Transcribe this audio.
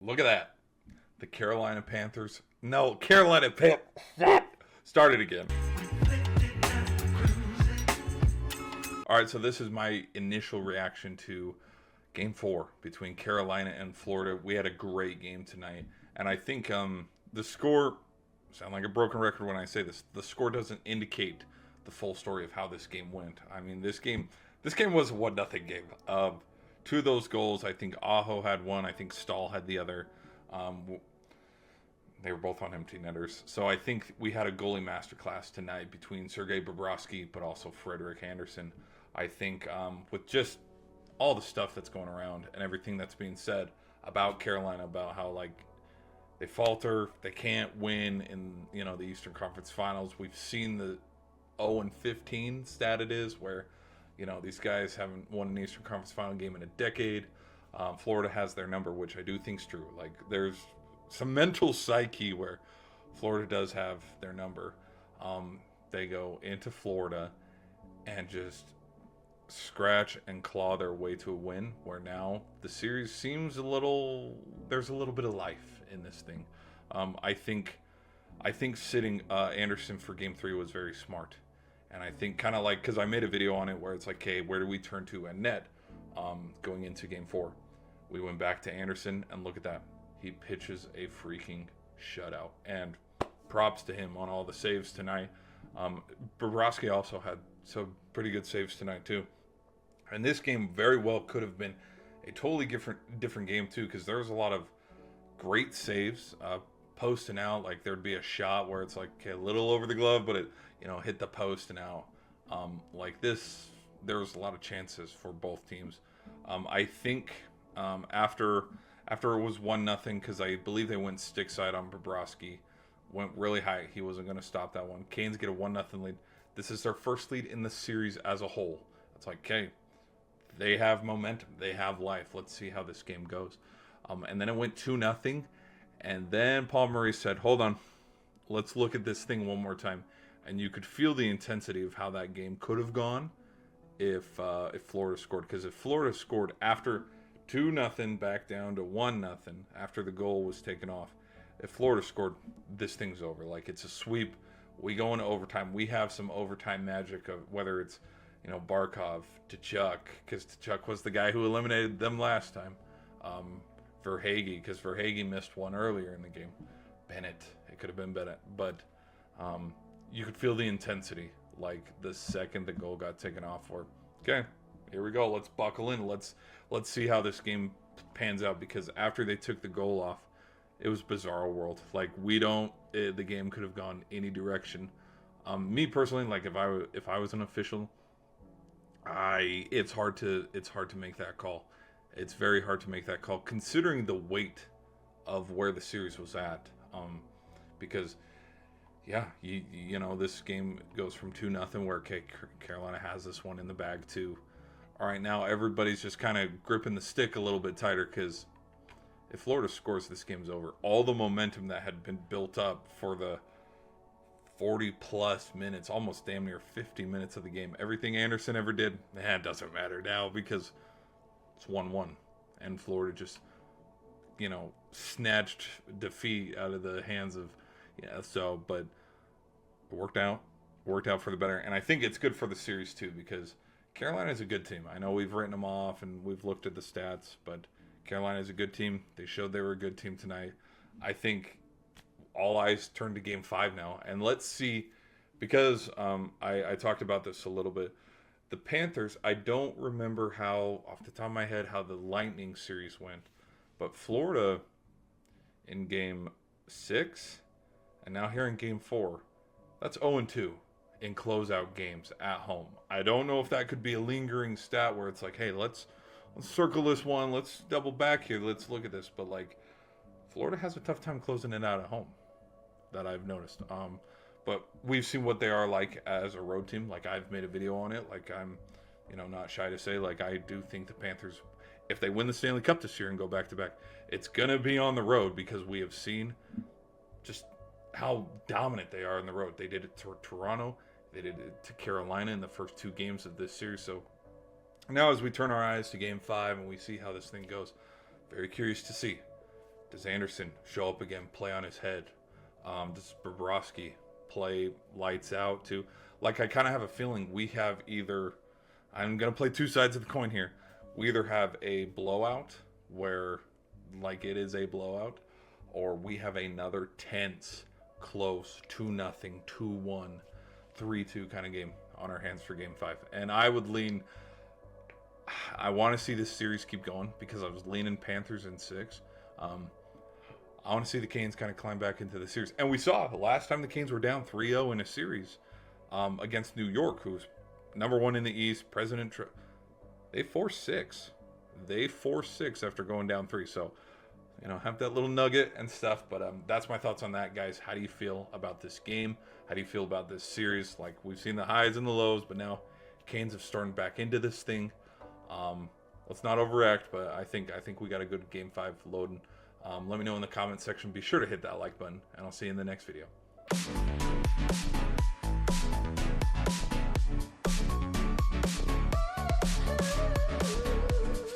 Look at that. The Carolina Panthers. No, Carolina Panthers. Start it again. All right, so this is my initial reaction to Game 4 between Carolina and Florida. We had a great game tonight, and I think the score, sound like a broken record when I say this, the score doesn't indicate the full story of how this game went. I mean, this game was a 1-0 game. Two of those goals, I think Aho had one, I think Stahl had the other. Um, they were both on empty netters. So I think we had a goalie masterclass tonight between Sergei Bobrovsky, but also Frederick Anderson. I think with just all the stuff that's going around and everything that's being said about Carolina, about how like they falter, they can't win in the Eastern Conference Finals. We've seen the 0-15 stat it is, where these guys haven't won an Eastern Conference Final game in a decade. Florida has their number, which I do think is true. Like there's some mental psyche where Florida does have their number. They go into Florida and just scratch and claw their way to a win, where now the series seems there's a little bit of life in this thing. I think sitting Anderson for game 3 was very smart. And I think kind of like, because I made a video on it where it's like, okay, where do we turn to at net going into game 4? We went back to Anderson, and look at that. He pitches a freaking shutout. And props to him on all the saves tonight. Bobrovsky also had some pretty good saves tonight too. And this game very well could have been a totally different game too, because there was a lot of great saves, post and out. Like there'd be a shot where it's like, okay, a little over the glove, but it hit the post and out. Like this, there was a lot of chances for both teams. I think after it was 1-0, because I believe they went stick side on Bobrovsky, went really high. He wasn't going to stop that one. Canes get a 1-0 lead. This is their first lead in the series as a whole. It's like, okay, they have momentum. They have life. Let's see how this game goes. And then it went 2-0. And then Paul Murray said, hold on, let's look at this thing one more time. And you could feel the intensity of how that game could have gone if Florida scored. Because if Florida scored after 2-0 back down to 1-0 after the goal was taken off, if Florida scored, this thing's over. Like it's a sweep. We go into overtime. We have some overtime magic of whether it's Barkov, Tkachuk, because Tkachuk was the guy who eliminated them last time. Verhaeghe, because Verhaeghe missed one earlier in the game. Bennett, it could have been Bennett, but you could feel the intensity. Like the second the goal got taken off, or okay, here we go. Let's buckle in. Let's see how this game pans out. Because after they took the goal off, it was bizarre world. Like the game could have gone any direction. Me personally, like if I was an official, it's hard to make that call. It's very hard to make that call considering the weight of where the series was at. Because yeah, this game goes from 2-0 where Carolina has this one in the bag too. All right, now everybody's just kind of gripping the stick a little bit tighter, because if Florida scores, this game's over. All the momentum that had been built up for the 40 plus minutes, almost damn near 50 minutes of the game, everything Anderson ever did, it doesn't matter now, because it's 1-1, and Florida just snatched defeat out of the hands of but it worked out for the better. And I think it's good for the series too, because Carolina is a good team. I know we've written them off and we've looked at the stats, but Carolina is a good team. They showed they were a good team tonight. I think all eyes turn to game 5 now, and let's see, because I talked about this a little bit. The Panthers, I don't remember how, off the top of my head, how the Lightning series went, but Florida in game 6 and now here in game 4, that's 0-2 in closeout games at home. I don't know if that could be a lingering stat where it's like, hey, let's circle this one, let's double back here, let's look at this. But like, Florida has a tough time closing it out at home, that I've noticed. But we've seen what they are like as a road team. Like I've made a video on it. Like I'm, not shy to say, like I do think the Panthers, if they win the Stanley Cup this year and go back to back, it's gonna be on the road, because we have seen just how dominant they are on the road. They did it to Toronto, they did it to Carolina in the first 2 games of this series. So now as we turn our eyes to game 5 and we see how this thing goes, very curious to see Does Anderson show up again, play on his head? Does Bobrovsky play lights out too? Like, I kind of have a feeling we have either, I'm going to play two sides of the coin here. We either have a blowout where, like, it is a blowout, or we have another tense, close, 2-0, 2-1, 3-2 kind of game on our hands for Game 5. And I would lean, I want to see this series keep going because I was leaning Panthers in 6. I want to see the Canes kind of climb back into the series. And we saw the last time the Canes were down 3-0 in a series against New York, who's #1 in the East. They forced 6. They forced 6 after going down 3. So, you know, have that little nugget and stuff. But that's my thoughts on that, guys. How do you feel about this game? How do you feel about this series? Like, we've seen the highs and the lows, but now Canes have started back into this thing. Let's not overact, but I think we got a good Game 5 loading. Let me know in the comment section. Be sure to hit that like button, and I'll see you in the next video.